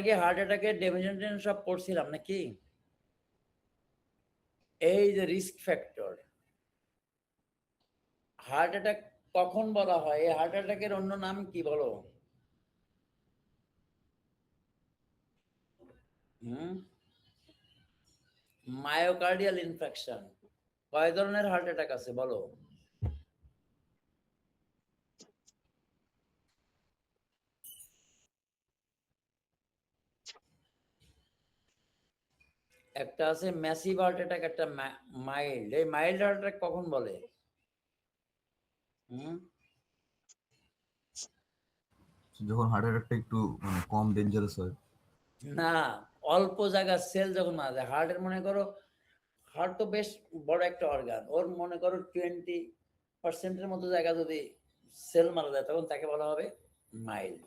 কি হার্ট অ্যাটাকের ডেফিনেশন সব পড়ছিলাম নাকি? এই যে রিস্ক ফ্যাক্টর, হার্ট অ্যাটাক কখন বলা হয়? এই হার্ট অ্যাটাকের অন্য নাম কি বলো? Myocardial infection. কয় ধরনের হার্ট অ্যাটাক আছে বলো? একটা আছে ম্যাসিভ হার্ট অ্যাটাক, একটা মাইল্ড। এই মাইল্ড হার্ট অ্যাটাক কখন বলে? যখন হার্ট অ্যাটাকটা একটু মানে কম ডেঞ্জারাস হয়। না, অল্প জায়গা সেল যখন মারা যায়। হার্টের মনে করো, হার্ট তো বেশ বড় একটা অর্গান, ওর মনে করো 20% মতো জায়গা যদি সেল মারা যায় তখন তাকে বলা হবে মাইল্ড।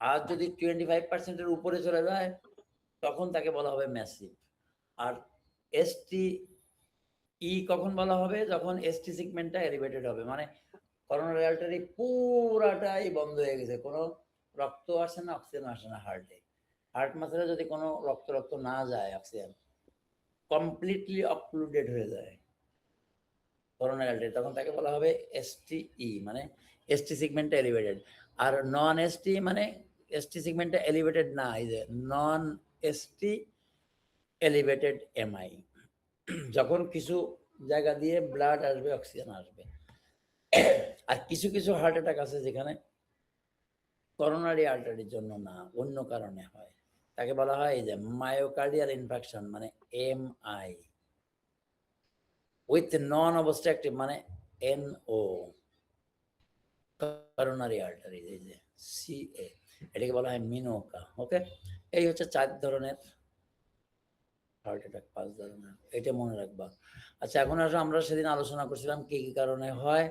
আর যদি 25%-এর উপরে চলে যায় তখন তাকে বলা হবে ম্যাসিভ। আর এসটি ই কখন বলা হবে? যখন এসটি সিগমেন্টটা এলিভেটেড হবে, মানে করোনারি আর্টারি পুরাটাই বন্ধ হয়ে গেছে, কোনো রক্ত আসে না, অক্সিজেন আসে না হার্টে। হার্ট মাসেলে যদি কোনো রক্ত না যায়, অক্সিজেন কমপ্লিটলি অক্লুডেড হয়ে যায় করোনারি আর্টারি, তখন তাকে বলা হবে এসটিই, মানে এসটি সিগমেন্টটা এলিভেটেড। আর নন এসটি মানে এসটি সিগমেন্টটা এলিভেটেড না, এই যে নন এসটি এলিভেটেড এমআই, যখন কিছু জায়গা দিয়ে ব্লাড আসবে, অক্সিজেন আসবে। আর কিছু কিছু হার্ট অ্যাটাক আছে যেখানে করোনারি আর্টারির জন্য না, অন্য কারণে হয়, তাকে বলা হয় এই যে মায়োকার্ডিয়াল ইনফেকশন, মানে এমআই উইথ নন অবস্ট্রাকটিভ, মানে এনও, করোনারি আর্টারি, এই যে সিএ, এটাকে বলা হয় মিনোকা। ওকে, এই হচ্ছে 4 ধরনের হার্ট অ্যাটাক, 5 ধরনের, এটা মনে রাখবা। আচ্ছা, এখন আসলে আমরা সেদিন আলোচনা করছিলাম কি কি কারণে হয়।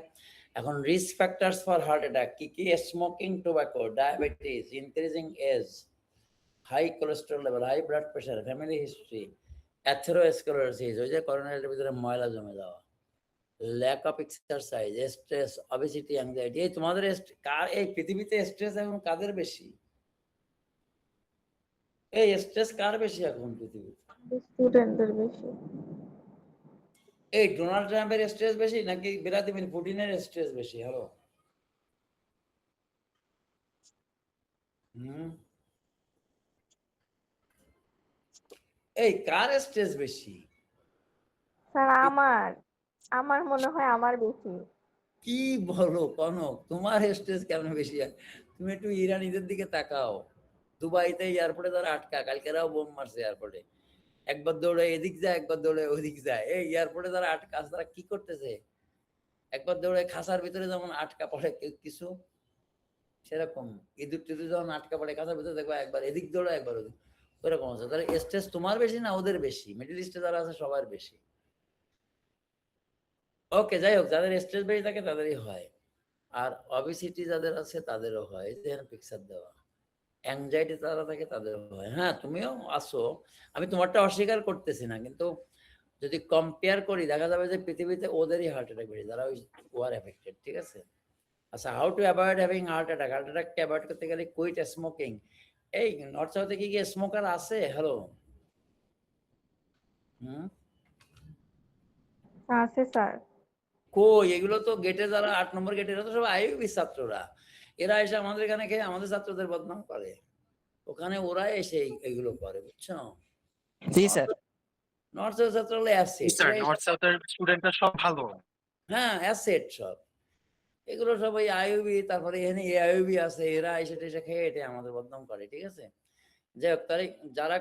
এখন risk factors for heart attack কি কি? Smoking, tobacco, diabetes, increasing age, high cholesterol level, high blood pressure, family history, atherosclerosis, ওই যে করোনারির ভিতরে ময়লা জমে যাওয়া, lack of exercise, stress, obesity, anxiety. এই তোমাদের কার এই পৃথিবীতে স্ট্রেস এখন কাদের বেশি? এই স্ট্রেস কার বেশি এখন পৃথিবীতে? স্টুডেন্টদের বেশি। এই ডোনাল্ড ট্রাম্পের স্ট্রেস বেশি নাকি ভ্লাদিমির পুতিনের স্ট্রেস বেশি? হলো এই কার স্ট্রেস বেশি? স্যার আমার মনে হয় আমার বেশি। কি বলো কনক, তোমার স্ট্রেস কেমন বেশি? তুমি একটু ইরানিদের দিকে তাকাও, দুবাইতে এয়ারপোর্টে তারা আটকা, কালকেরাও বোম মারছে এয়ারপোর্টে, একবার দৌড়ে এদিক যায়, একবার দৌড়ে ওদিক যায়। এই এয়ারপোর্টে তারা আটকা, তারা কি করতেছে? একবার দৌড়ে খাসার ভিতরে যেমন আটকা পড়ে কিছু, সেরকম ইঁদুর টিদুর যখন আটকা পড়ে খাসার ভিতরে, দেখবা একবার এদিক দৌড়ে একবার ওদিক, ওরকম আছে। তাহলে স্ট্রেস তোমার বেশি না ওদের বেশি? মিডল ইস্টে যারা আছে সবার বেশি। ওকে, যাই হোক, যাদের স্ট্রেস বেশি থাকে তাদেরই হয়। আর অবিসিটি যাদের আছে তাদেরও হয়, যে পিকচার দেওয়া। অ্যাংজাইটি যারা থাকে তাদেরও হয়। হ্যাঁ, তুমিও আসো, আমি তোমারটা অস্বীকার করতেছি না, কিন্তু যদি কম্পেয়ার করি দেখা যাবে যে পৃথিবীতে ওদেরই হার্ট অ্যাটাক বেশি, যারা ওই ওয়ার এফেক্টেড। ঠিক আছে? আচ্ছা, how to avoid having heart attack? Heart অ্যাটাককে অ্যাভয়েড করতে গেলে কুইট স্মোকিং। এই নর্থ সাউথে কি স্মোকার আছে? হ্যালো, আছে স্যার। কই? এগুলো তো গেটে যারা 8 নম্বর গেটে, এরা তো সব আইইউবি ছাত্ররা, এরা এসে আমাদের এখানে খেয়ে আমাদের ছাত্রদের বদনাম করে, ওখানে ওরা এসে এইগুলো করে, বুঝছো? জি স্যার। নর্থ সাউথ ছাত্র হলে অ্যাসেট, স্যার নর্থ সাউথের স্টুডেন্টরা সব ভালো। হ্যাঁ অ্যাসেট সব, এগুলো সব ওই আইইউবি, তারপরে এখানে এআইইউবি আছে, এরা এসে টেসে খেয়ে এটা আমাদের বদনাম করে। ঠিক আছে? যাই হোক, তাহলে যারা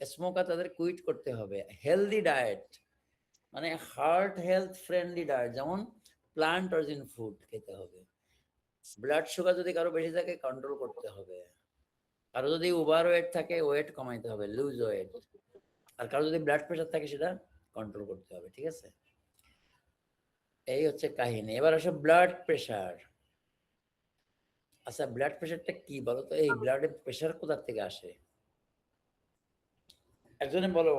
স্মোকার তাদের কুইট করতে হবে। হেলদি ডায়েট, মানে হার্ট হেলথ ফ্রেন্ডলি ডায়েট, যেমন প্লান্ট অরিজিন ফুড খেতে হবে। ব্লাড সুগার যদি কারো বেশি থাকে কন্ট্রোল করতে হবে। কারো যদি ওভার ওয়েট থাকে ওয়েট কমাইতে হবে, লুজ ওয়েট। আর কারো যদি ব্লাড প্রেশার থাকে সেটা কন্ট্রোল করতে হবে। ঠিক আছে? এই হচ্ছে কাহিনী। এবার আসো ব্লাড প্রেশার। আচ্ছা, ব্লাড প্রেশারটা কি বলো তো? এই ব্লাডের প্রেশার কোথা থেকে আসে? একজনে বলো,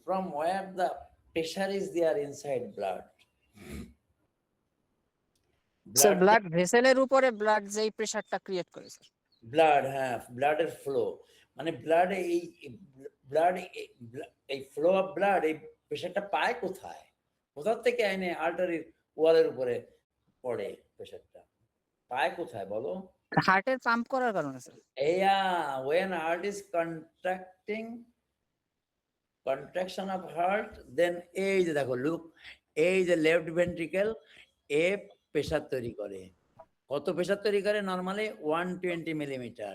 from where the pressure is there inside blood? Sir blood ভেসেলের উপরে ব্লাড যেই প্রেসারটা ক্রিয়েট করে স্যার। ব্লাড, হ্যাঁ, ব্লাডের ফ্লো, মানে ব্লাড এই ব্লাড এই ফ্লো অফ ব্লাড এই প্রেশারটা পায় কোথায়, কোথা থেকে এনে আর্টারির ওয়ালের উপরে পড়ে, প্রেশারটা পায় কোথায় বলো? হার্টের পাম্প করার কারণে sir. Yeah, when heart is contracting, contraction of heart, then এই যে দেখো লুক, এই যে লেফট ভেন্ট্রিকেল এ প্রেশার তৈরি করে। কত প্রেশার তৈরি করে? Normally 120 millimetre.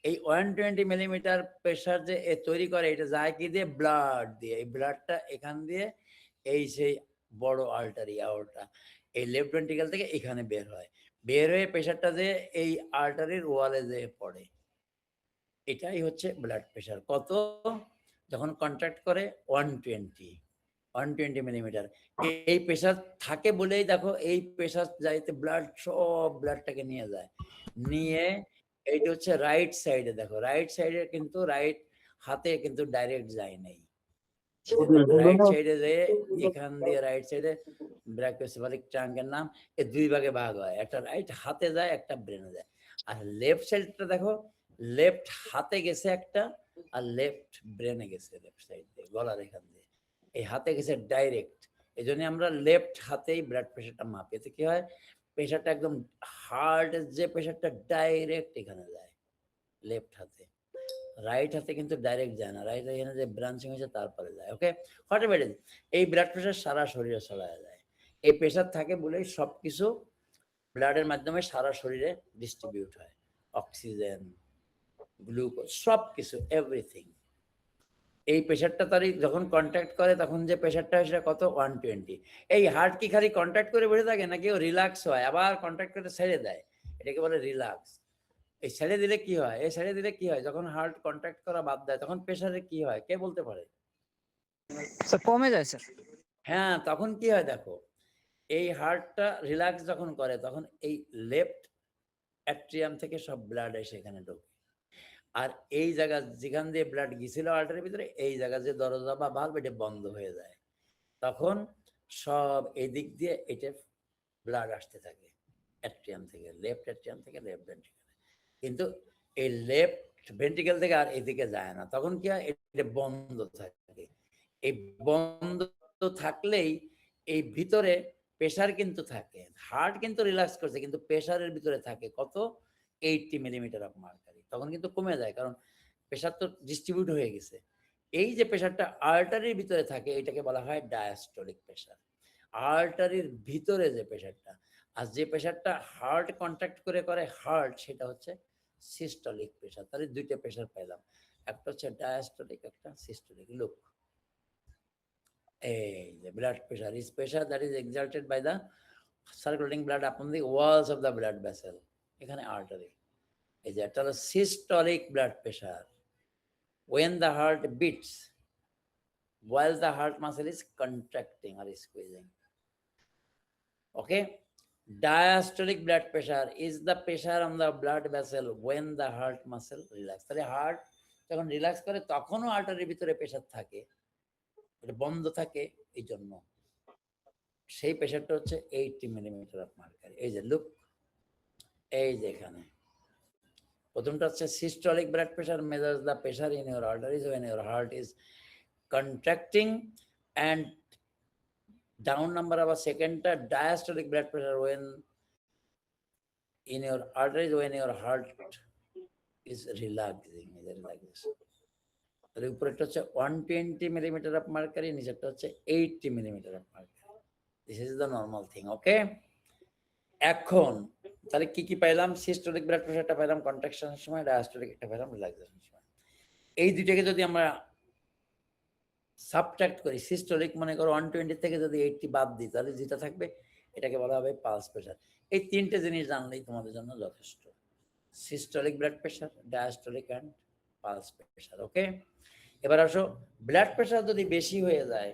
এই 120 মিলিমিটার প্রেশার যে এ তৈরি করে, এটা যায় কি দিয়ে? ব্লাড দিয়ে। এই ব্লাডটা এখান দিয়ে এই সেই বড় আর্টারি আওরটা এই লেফট ভেন্ট্রিকেল থেকে এখানে বের হয়, বের হয়ে প্রেশারটা যে এই আর্টারির ওয়ালে যে পড়ে, এটাই হচ্ছে ব্লাড প্রেশার। কত? যখন কন্ট্রাক্ট করে 120 মিলিমিটার। এই প্রেশার থাকে বলেই দেখো এই প্রেশার যাইতে ব্লাড সব ব্লাডটাকে নিয়ে যায়, নিয়ে এইটা হচ্ছে রাইট সাইডে। দেখো রাইট সাইডে কিন্তু রাইট হাতে কিন্তু ডাইরেক্ট যায় নাই, রাইট সাইডে যে এখান দিয়ে রাইট সাইডে ব্র্যাকিওসেফালিক ট্রাঙ্কের নাম, এর দুই ভাগে ভাগ হয়, একটা রাইট হাতে যায়, একটা ব্রেনে যায়। আর লেফট সাইডটা দেখো, লেফট হাতে গেছে একটা, আর লেফট ব্রেনে গেছে, লেফট সাইড দিয়ে গলার এখান দিয়ে। এই হাতে গেছে ডাইরেক্ট, এই জন্য আমরা লেফট হাতেই ব্লাড প্রেশারটা মাপি। এতে কি হয়? প্রেশারটা একদম হার্টের যে প্রেশারটা ডাইরেক্ট এখানে যায় লেফট হাতে, রাইট হাতে কিন্তু ডাইরেক্ট যায় না, রাইট এখানে যে ব্রাঞ্চিং হয়েছে তারপরে যায়। ওকে, হোয়াট এভার ইট ইজ, এই ব্লাড প্রেশার সারা শরীরে ছড়ায় যায়। এই প্রেশার থাকে বলেই সবকিছু ব্লাডের মাধ্যমে সারা শরীরে ডিস্ট্রিবিউট হয়, অক্সিজেন, গ্লুকোজ, সবকিছু, এভরিথিং। এই প্রেশারটা তারই যখন কন্ট্যাক্ট করে তখন যে প্রেশারটা হয় সেটা কত? 120। এই হার্ট কি খালি কন্ট্যাক্ট করে বসে থাকে, নাকি ও রিল্যাক্স হয়, আবার কন্ট্যাক্ট করে ছেড়ে দেয়? এটাকে বলে রিল্যাক্স। এই ছেড়ে দিলে কি হয়? এই ছেড়ে দিলে কি হয়? যখন হার্ট কন্ট্যাক্ট করা বাদ দেয় তখন প্রেশারে কি হয়, কে বলতে পারে? স্যার কমে যায় স্যার। হ্যাঁ, তখন কি হয় দেখো, এই হার্টটা রিল্যাক্স যখন করে তখন এই লেফট অ্যাট্রিয়াম থেকে সব ব্লাড এসে এখানে ঢোকে, আর এই জায়গা যেখান দিয়ে ব্লাড গিয়েছিল আর্টারির ভিতরে, এই জায়গা যে দরজা বা ভালভ, এটা বন্ধ হয়ে যায়। তখন সব এই দিক দিয়ে এটা ব্লাড আসতে থাকে অ্যাট্রিয়াম থেকে, লেফট অ্যাট্রিয়াম থেকে লেফট ভেন্ট্রিকেল, কিন্তু এই লেফট ভেন্ট্রিকেল থেকে আর এদিকে যায় না। তখন কি হয়? এটা বন্ধ থাকে। এই বন্ধ থাকলেই এই ভিতরে প্রেশার কিন্তু থাকে, হার্ট কিন্তু রিল্যাক্স করছে, কিন্তু প্রেশারের ভিতরে থাকে কত? 80 মিলিমিটার অফ মার্কারি। তখন কিন্তু কমে যায়, কারণ প্রেশার তো ডিস্ট্রিবিউট হয়ে গেছে। এই যে প্রেশারটা আর্টারির ভিতরে থাকে, এটাকে বলা হয় ডায়াস্টোলিক প্রেশার। আর্টারির ভিতরে যে প্রেশারটা, আর যে প্রেশারটা হার্ট কন্ট্যাক্ট করে হার্ট, সেটা হচ্ছে সিস্টোলিক প্রেশার। তাহলে দুইটা প্রেশার পেলাম, একটা হচ্ছে ডায়াস্টোলিক, একটা সিস্টোলিক। লুক, এই যে blood pressure is pressure that is exerted by the circulating blood upon the walls of the blood vessel, এখানে আর্টারি। এই যে একটা হলো systolic blood pressure, when the heart beats while the heart muscle is contracting or squeezing. Okay, diastolic blood pressure is the pressure on the blood vessel when the heart muscle relax. তাহলে heart যখন relax করে তখনও আর্টারির ভিতরে pressure থাকে, এটা বন্ধ থাকে, এই জন্য সেই প্রেশারটা হচ্ছে 80 মিলিমিটার অফ মার্কারি। এই যে লুক, এই যে এখানে প্রথমটা হচ্ছে systolic blood pressure, measures the pressure in your arteries when your heart is contracting, and down number of a second diastolic blood pressure when in your arteries when your heart is relaxing, তাহলে উপরেরটা হচ্ছে 120 millimetre of mercury, নিচেরটা হচ্ছে 80 millimetre of mercury. This is the normal thing. Okay, এখন তাহলে কি কি পাইলাম? সিস্টোলিক ব্লাড প্রেশারটা পাইলাম কন্ট্রাকশনের সময়, ডায়াস্টোলিক একটা পাইলাম রিল্যাক্সেশনের সময়। এই দুইটাকে যদি আমরা সাবট্রাক্ট করি, সিস্টোলিক মনে করো 120 থেকে যদি 80 বাদ দিই, তাহলে যেটা থাকবে এটাকে বলা হবে পালস প্রেশার। এই তিনটে জিনিস জানলেই তোমাদের জন্য যথেষ্ট, systolic blood pressure, diastolic and pulse pressure. Okay, এবার আসো, ব্লাড প্রেশার যদি বেশি হয়ে যায়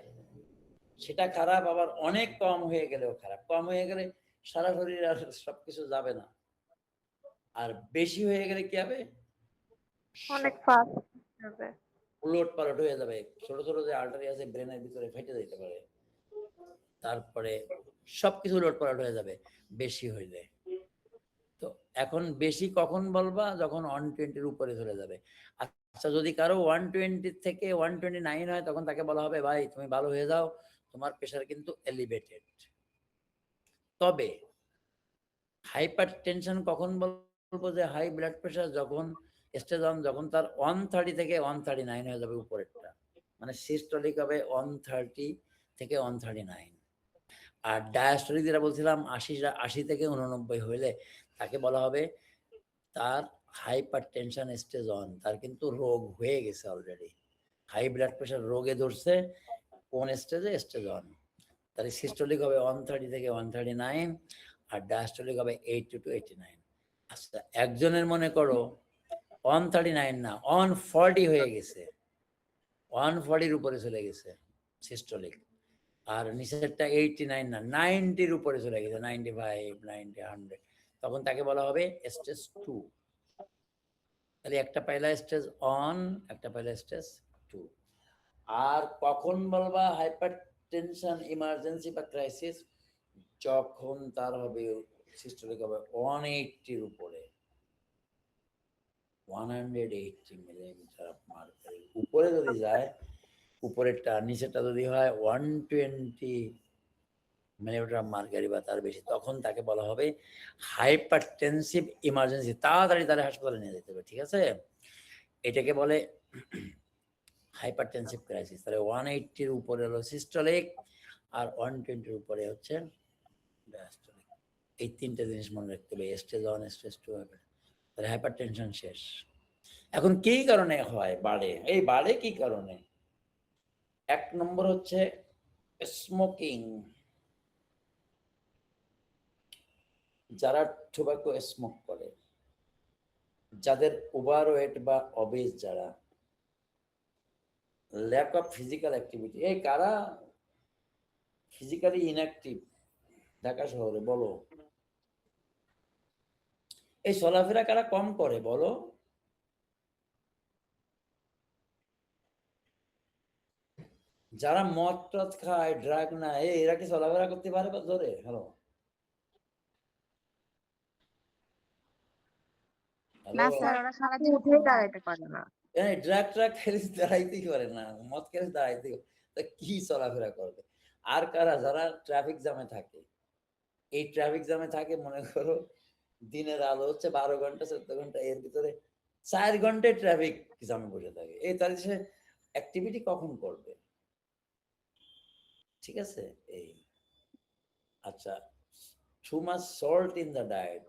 সেটা খারাপ, আবার অনেক কম হয়ে গেলেও খারাপ। কম হয়ে গেলে সারা শরীর আর সবকিছু যাবে না, আর বেশি হয়ে গেলে কি হবে? অনেক ফাস্ট হবে। উলট পালট হয়ে যাবে, ছোট ছোট যে আর্টারি আছে ব্রেনের ভিতরে ফেটে যেতে পারে, তারপরে সবকিছু উলট পালট হয়ে যাবে বেশি হইলে। তো এখন বেশি কখন বলবা? যখন 120-র উপরে চলে যাবে। আচ্ছা, যদি কারো 120 থেকে 129 হয়, তখন তাকে বলা হবে, ভাই তুমি ভালো হয়ে যাও, তোমার প্রেশার কিন্তু এলিভেটেড। তবে হাইপার টেনশন কখন বলবো যে হাই ব্লাড প্রেশার? যখন স্টেজ 1, যখন তার 130 থেকে 139 হয়ে যাবে উপরেরটা, মানে সিস্টোলিক হবে 130 থেকে 139। আর ডায়াস্টোলিক যেটা বলছিলাম 80 থেকে 89 হইলে তাকে বলা হবে তার হাইপার টেনশন স্টেজ 1, তার কিন্তু রোগ হয়ে গেছে অলরেডি। হাই ব্লাড প্রেশার রোগে ধরছে কোন স্টেজে? স্টেজ 1। তাহলে সিস্টোলিক হবে 130 থেকে 139, আর ডায়াস্টোলিক হবে 80 to 89। আচ্ছা, একজনের মনে করো 139 না 140 হয়ে গেছে, 140-র উপরে চলে গেছে সিস্টোলিক, আর নিচেরটা 89 না 90-র উপরে চলে গেছে, 95, 90, 100, তখন তাকে বলা হবে স্টেজ 2। তাহলে একটা পয়লা স্টেজ 1, একটা পয়লা স্টেজ 2। আর কখন বলবা হাইপার টেনশন ইমার্জেন্সি বা ক্রাইসিস? যখন তার হবে সিস্টোলিক হবে 180-র উপরে, 180 মিলিমিটার মার্কারি উপরে যদি যায়, উপরেরটা, নিচেরটা যদি হয় 120 মিলিমিটার মার্কারি বা তার বেশি, তখন তাকে বলা হবে হাইপারটেনসিভ ইমার্জেন্সি, তাড়াতাড়ি তারা হাসপাতালে নিয়ে যেতে হবে। ঠিক আছে, এটাকে বলে হাইপারটেনসিভ ক্রাইসিস। তাহলে 180-র উপরে হলো সিস্টোলিক, আর 120-র উপরে হচ্ছে ডায়াস্টোলিক। এই তিনটে জিনিস মনে রাখতে হবে, স্টেজ 1, স্টেজ 2 হবে। তাহলে হাইপারটেনশন শেষ। এখন কি কারণে হয় বাড়ে? এই বাড়ে কি কারণে? 1 নম্বর হচ্ছে স্মোকিং। যারা টোবাকো স্মোক করে, যাদের ওভারওয়েট বা অবেজ, যারা ল্যাক অফ ফিজিক্যাল অ্যাক্টিভিটি, এই কারা ফিজিক্যালি ইনঅ্যাক্টিভ ঢাকা শহরে বলো? এই চলাফেরা কারা কম করে বলো? যারা মদ টদ খায়, ড্রাগ না, এরা কি চলাফেরা করতে পারে বা ধরে? হ্যালো, না স্যার, ওরা সারাদিন উঠেই দাঁড়াইতে পারে না। ড্রাগ ট্রাগ খেলে দাঁড়াইতেই পারে না, মদ খেলে দাঁড়াইতে, তা কি চলাফেরা করবে? আর কারা? যারা ট্রাফিক জ্যামে থাকে। এই ট্রাফিক জ্যামে থাকে, মনে করো দিনের আলো হচ্ছে 12 ঘন্টা 14 ঘন্টা, এর ভিতরে 4 ঘন্টায় ট্রাফিক জ্যামে বসে থাকে। এই তাহলে সে অ্যাক্টিভিটি কখন করবে? ঠিক আছে। এই আচ্ছা, too much salt in the diet,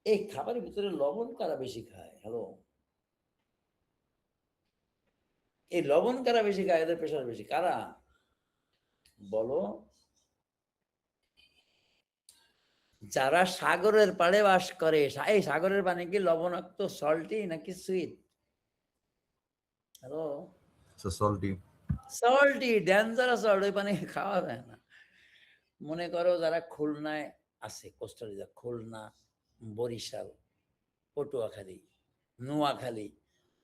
এই খাবারের ভিতরে লবণ কারা বেশি খায়? হ্যালো, এই লবণ কারা বেশি খায়? এদের প্রেশার বেশি কারা বলো? যারা সাগরের পাড়ে বাস করে। এই সাগরের পানি কি লবণাক্ত, সল্টি নাকি sweet? Hello, salty. Salty, dangerous salt, ওই পানি খাওয়া যায় না। মনে করো যারা খুলনায় আছে, কোস্টারিকা, খুলনা, বরিশাল, পটুয়াখালী, নোয়াখালী,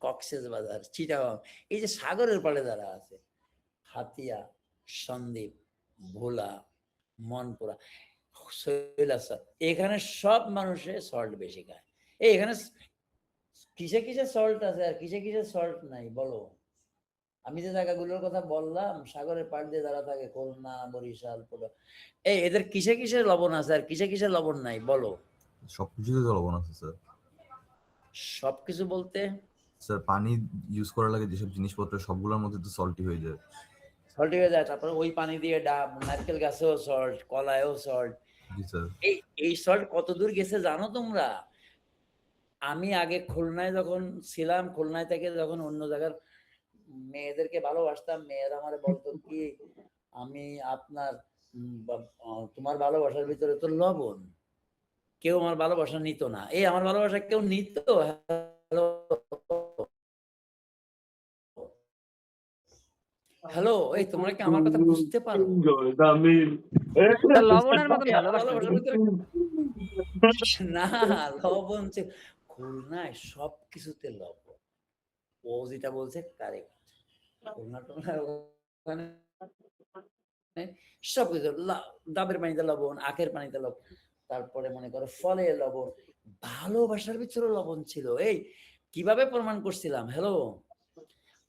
কক্সবাজার, চিটাগাং, এই যে সাগরের পাড়ে যারা আছে, হাতিয়া, সন্দ্বীপ, ভোলা, মনপুরা, শৈলাসর, এখানে সব মানুষে সল্ট বেশি খায়। এখানে কিসে কিসে সল্ট আছে আর কিসে কিসে সল্ট নাই বলো? আমি যে জায়গাগুলোর কথা বললাম, সাগরের পাড় দিয়ে যারা থাকে, খুলনা, বরিশাল, এদের কিসে কিসে লবণ আছে আর কিসে কিসে লবণ নাই বলো? সবকিছুতে তো লবণ আছে স্যার। সবকিছু বলতে স্যার পানি ইউজ করার লাগে যেসব জিনিসপত্র, সবগুলোর মধ্যে তো সল্টি হয়ে যায়। সল্ট হয়ে যায়, তারপরে ওই পানি দিয়ে ডাব, নারকেল গাছেও সল্ট, কলায়ও সল্ট। জি স্যার। এই সল্ট কত দূর গেছে জানো তোমরা? আমি আগে খুলনায় যখন ছিলাম, খুলনায় থেকে যখন অন্য জায়গার মেয়েদেরকে ভালোবাসতাম, মেয়েরা আমার বলতো কি, আমি আপনার তোমার ভালোবাসার ভিতরে তো লবণ। কেউ আমার ভালোবাসা নিত না। এই আমার ভালোবাসা কেউ নিত? হ্যালো হ্যালো, এই তোমরা কি আমার কথা বুঝতে পারো? লবণের মতন ভালোবাসা ভালোবাসার ভিতরে না, লবণ খুলনায় সবকিছুতে লবণ। ও যেটা বলছে কারেক্ট। খুলনা ওখানে সবকিছু, ডাবের পানিতে লবণ, আখের পানিতে লবণ, তারপরে মনে করো ফলে লবণ, ভালোবাসার ভিতরে লবণ ছিল। এই কিভাবে প্রমাণ করছিলাম? হ্যালো,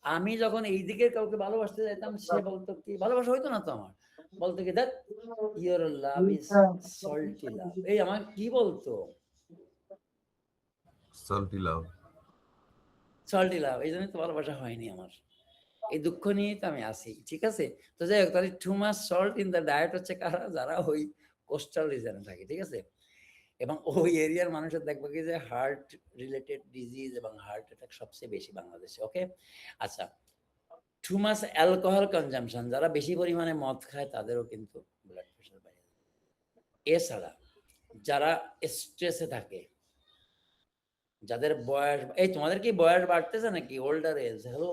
আমি যখন এই দিকের কাউকে ভালোবাসতে যাইতাম, সে বলতো কি, ভালোবাসা হইতো না তো আমার, বলতো কি, that your love is salty love. এই আমার কি বলতো, সল্টি লাভ। Salty love. এই জন্যই তো ভালোবাসা হয়নি আমার। এই দুঃখ নিয়েই তো আমি আছি, ঠিক আছে? তো যাই হোক, তাহলে too much salt in the diet হচ্ছে কারা, যারা ওই কোস্টাল রিজনে থাকে, ঠিক আছে? এবং ওই এরিয়ার মানুষের দেখবো কি যে হার্ট রিলেটেড ডিজিজ এবং হার্ট অ্যাটাক সবচেয়ে বেশি বাংলাদেশে। ওকে, আচ্ছা, টু মাচ অ্যালকোহল কনজাম্পশন, যারা বেশি পরিমাণে মদ খায় তাদেরও কিন্তু ব্লাড প্রেশার বাড়ে। এছাড়া যারা স্ট্রেসে থাকে, যাদের বয়স, এই তোমাদের কি বয়স বাড়তেছে নাকি, ওল্ডার এজ? হ্যালো,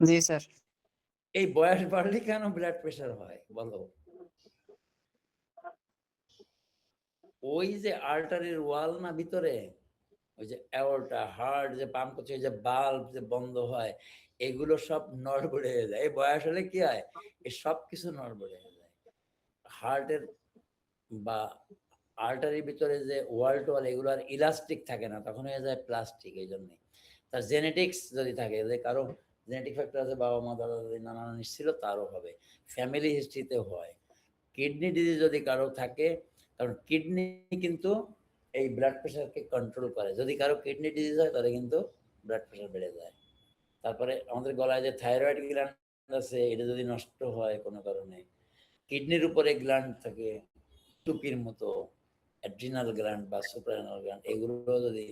জি স্যার। এই বয়স বাড়লে কেন ব্লাড প্রেশার হয় বলো? ওই যে আর্টারির ওয়াল না ভিতরে, ওই যে অ্যাওর্টা, হার্ট যে পাম্প করছে, ওই যে বাল্ব যে বন্ধ হয়, এগুলো সব নড়বড়ে হয়ে যায়। এই বয়স হলে কি হয়, এই সব কিছু নড়বড়ে হয়ে যায়। হার্টের বা আর্টারির ভিতরে যে ওয়াল টোয়াল, এগুলো আর ইলাস্টিক থাকে না, তখন হয়ে যায় প্লাস্টিক। এই জন্যই তার জেনেটিক্স যদি থাকে, যে কারো জেনেটিক ফ্যাক্টর আছে, বাবা মা দাদা দাদি নানা নানি ছিল, তারও হবে, ফ্যামিলি হিস্ট্রিতে হয়। কিডনি ডিজিজ যদি কারো থাকে, কারণ কিডনি কিন্তু এই ব্লাড প্রেশারকে কন্ট্রোল করে। যদি কারো কিডনি ডিজিজ হয় তাহলে কিন্তু ব্লাড প্রেশার বেড়ে যায়। তারপরে আমাদের গলায় যে থাইরয়েড গ্ল্যান্ড আছে, এটা যদি নষ্ট হয় কোনো কারণে, কিডনির উপরে গ্ল্যান্ড থাকে টুপির মতো, অ্যাড্রিনাল গ্ল্যান্ড বা সুপ্রারেনাল গ্ল্যান্ড, এগুলো যদি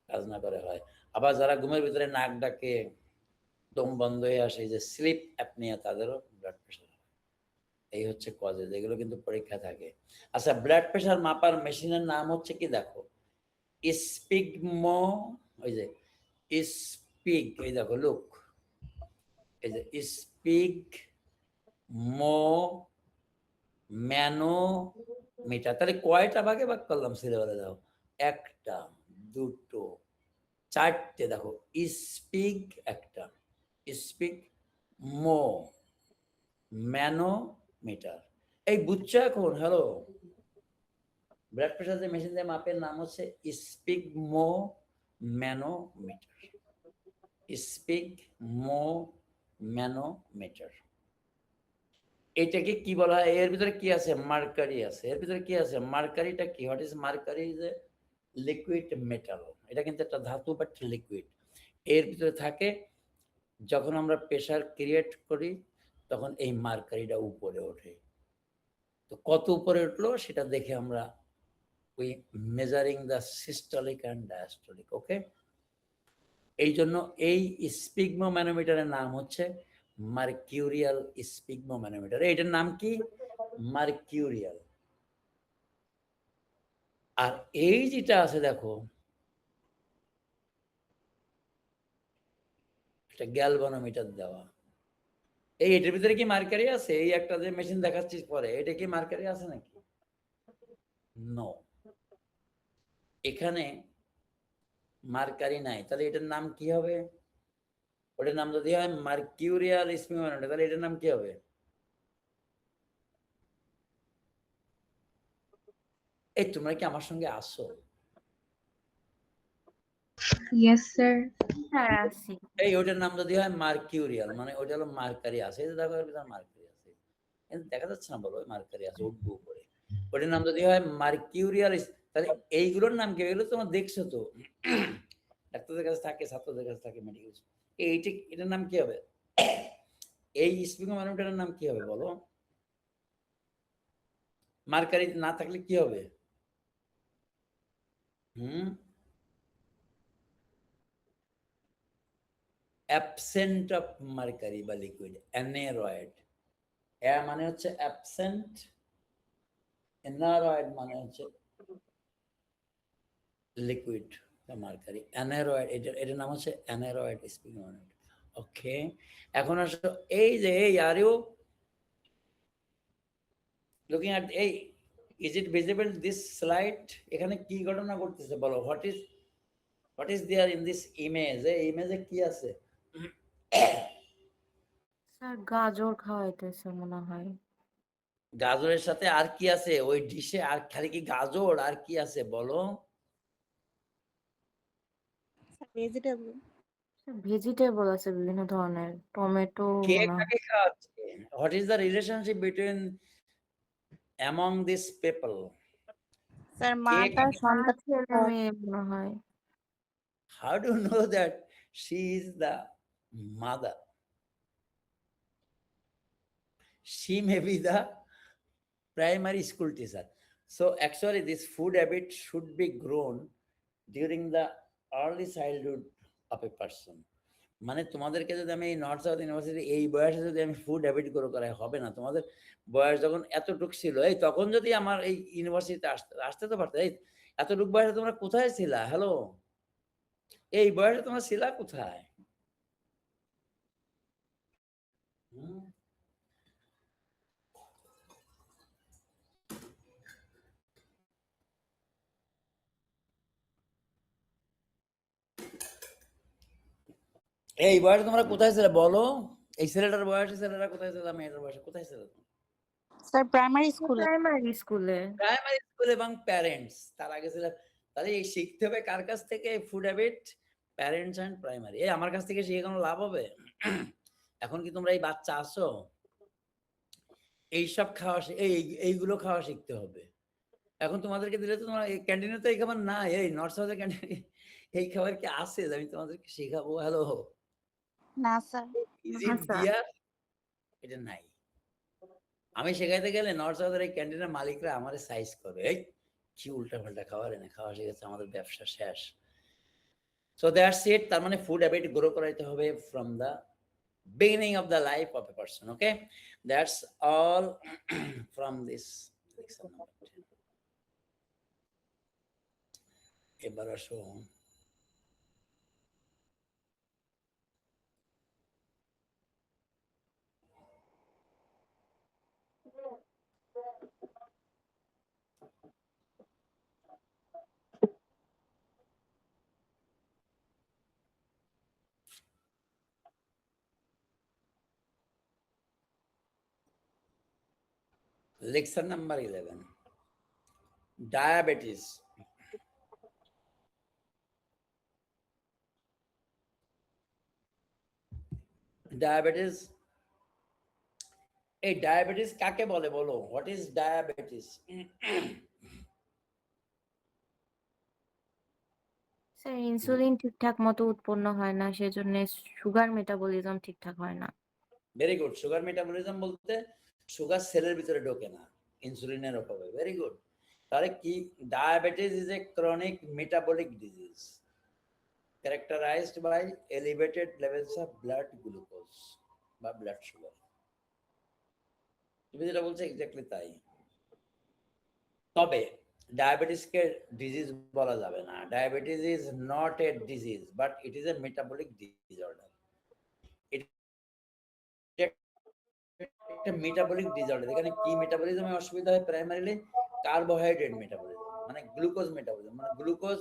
কাজ না করে হয়। আবার যারা ঘুমের ভিতরে নাক ডাকে, দম বন্ধ হয়ে আসে, যে স্লিপ অ্যাপনিয়া, তাদেরও ব্লাড প্রেশার। এই হচ্ছে কজেস, এগুলো কিন্তু পরীক্ষা থাকে। আচ্ছা, ব্লাড প্রেশার মাপার মেশিনের নাম হচ্ছে কি দেখো, স্পিগমো, ওই যে স্পিগ, এই দেখো লুক, এই যে স্পিগ মো ম্যানোমিটার। তাহলে কয়টা ভাগে ভাগ করলাম সিলে বলে দাও? একটা, দুটো, চারটে। দেখো, স্পিগ একটা, স্পিগ মো ম্যানোমিটার। এই বুঝছো এখন? হ্যালো, ব্লাড প্রেশার যে মেশিন দিয়ে মাপের নাম হচ্ছে স্পিগমো ম্যানোমিটার। স্পিগমো ম্যানোমিটার। এটাকে কি বলা হয়? এর ভিতরে কি আছে? মার্কারি আছে। এর ভিতরে কি আছে? মার্কারিটা কি? What is mercury? Is a liquid metal. এটা কিন্তু একটা ধাতু, বাট লিকুইড। এর ভিতরে থাকে, যখন আমরা প্রেশার ক্রিয়েট করি তখন এই মার্কারিটা উপরে ওঠে। তো কত উপরে উঠলো সেটা দেখে আমরা we measuring the systolic and diastolic. ওকে, এই জন্য এই স্পিগমোম্যানোমিটারের নাম হচ্ছে মার্কিউরিয়াল স্পিগমোম্যানোমিটার। এটার নাম কি? মার্কিউরিয়াল। আর এই যেটা আছে দেখো, এটা গ্যালভানোমিটার দেওয়া। এটার ভিতরে কি মার্কারি আছে? এই একটা যে মেশিন দেখাচ্ছিস পরে, এটা কি মার্কারি আছে নাকি? নো, এখানে মার্কারি নাই। তাহলে এটার নাম কি হবে? ওটার নাম যদি হয় মার্কিউরিয়াল স্পিগমোমিটার, তাহলে এটার নাম কি হবে? এই তোমরা কি আমার সঙ্গে আসো? Yes sir. স্যার আছি। এই ওটার নাম যদি হয় মার্কিউরিয়াল, মানে ওটা হলো মার্কারি আছে। এই যে দেখো, এর ভিতরে মার্কারি আছে, কিন্তু দেখা যাচ্ছে না, বলো মার্কারি আছে, উঠবো উপরে। ওটার নাম যদি হয় মার্কিউরিয়াল, তাহলে এইগুলোর নাম কি? এগুলো তোমরা দেখছো তো, ডাক্তারদের কাছে থাকে, ছাত্রদের কাছে থাকে, মেডিকেল। এইটা, এটার নাম কি হবে? এই স্পিগমোমিটারের নাম কি হবে বলো? মার্কারি না থাকলে কি হবে? অ্যাবসেন্ট অফ মার্কারি বা লিকুইড, অ্যানেরয়েড। মানে হচ্ছে অ্যাবসেন্ট, অ্যানারয়েড মানে হচ্ছে লিকুইড মার্কারি। অ্যানেরয়েড, এটার নাম হচ্ছে অ্যানেরয়েড স্পিগমোমিটার। ওকে, এখন আসো, এই যে এই আর ইউ লুকিং অ্যাট, এই is it visible this slide? এখানে কি ঘটনা ঘটতেছে বলো? What is there in this image? এই ইমেজে কি আছে? স্যার গাজর খাওয়াইতেছে মনে হয়। গাজরের সাথে আর কি আছে ওই ডিশে? আর খালি কি গাজর আর কি আছে বলো? ভেজিটেবল। ভেজিটেবল আছে বিভিন্ন ধরনের, টমেটো কে মনে হয়। কাকে খাওয়াচ্ছে? What is the relationship between among this people? Sir কে মাতা কাকে সন্তান ছেলে মেয়ে মনে হয়। how do you know that she is the mother? She may be the primary school teacher. So actually this food habit should be grown during the early childhood of a person. মানে তোমাদেরকে যদি আমি এই north south university এই বয়সে যদি আমি food habit grow করাই হবে না। তোমাদের বয়স যখন এতটুক ছিল, এই তখন যদি আমার এই ইউনিভার্সিটিতে আসতে তো পারতে। এই এতটুক বয়সে তোমরা কোথায় ছিলা? হ্যালো, এই বয়সে তোমরা ছিলা কোথায়? হুম? এই বয়সে তোমরা কোথায় ছিলে বলো? এই ছেলেটার বয়সে ছেলেরা কোথায় ছিল? মেয়েটার বয়সে কোথায় ছিল? স্যার প্রাইমারি স্কুলে। প্রাইমারি স্কুলে। প্রাইমারি স্কুল এবং প্যারেন্টস তার আগে ছিল। তাহলে এই শিখতে হবে কার কাছ থেকে? Food habit parents and primary. এই আমার কাছ থেকে শিখে কোনো লাভ হবে? এখন কি তোমরা এই বাচ্চা আছো? এইসব খাওয়া এইগুলো খাওয়া শিখতে হবে। এখন তোমাদেরকে দিলে তো তোমরা এই ক্যান্টিনে তো এই খাবার নাই। এই নর্থ সাউথের ক্যান্টিনে এই খাবার কি আছে যে আমি তোমাদেরকে শেখাবো? হ্যালো, না স্যার। ইজ ইট দেয়ার? এটা নাই। আমি শেখাইতে গেলে নর্থ সাউথের এই ক্যান্টিনের মালিকরা আমারে সাইজ করে, এই কি উল্টাপাল্টা খাবার এনে খাওয়া শিখেছে, আমাদের ব্যবসা শেষ। So that's it. তার মানে ফুড হ্যাবিট গ্রো করাইতে হবে from the beginning of the life of a person. Okay, that's all from this lesson number 10. এবার আসো লেকচার নাম্বার 11, ডায়াবেটিস। ডায়াবেটিস, এই ডায়াবেটিস কাকে বলে বলো? What is diabetes? Sir insulin ঠিকঠাক মতো উৎপন্ন হয় না, সেজন্য সুগার মেটাবলিজম ঠিকঠাক হয় না। Very good. সুগার মেটাবলিজম বলতে সুগার সেলের ভিতরে ঢোকে না ইনসুলিনের অভাবে। Very good. তাহলে কি? Diabetes is a chronic metabolic disease characterized by elevated levels of blood glucose বা blood sugar. তুমি যেটা বলছো এক্স্যাক্টলি তাই। তবে ডায়াবেটিসকে ডিজিজ বলা যাবে না। Diabetes is not a disease but it is a metabolic disorder. একটা মেটাবলিক ডিসঅর্ডার। এখানে কি মেটাবলিজমে অসুবিধা হয়? প্রাইমারিলি কার্বোহাইড্রেট মেটাবলিজম, মানে গ্লুকোজ মেটাবলিজম। মানে গ্লুকোজ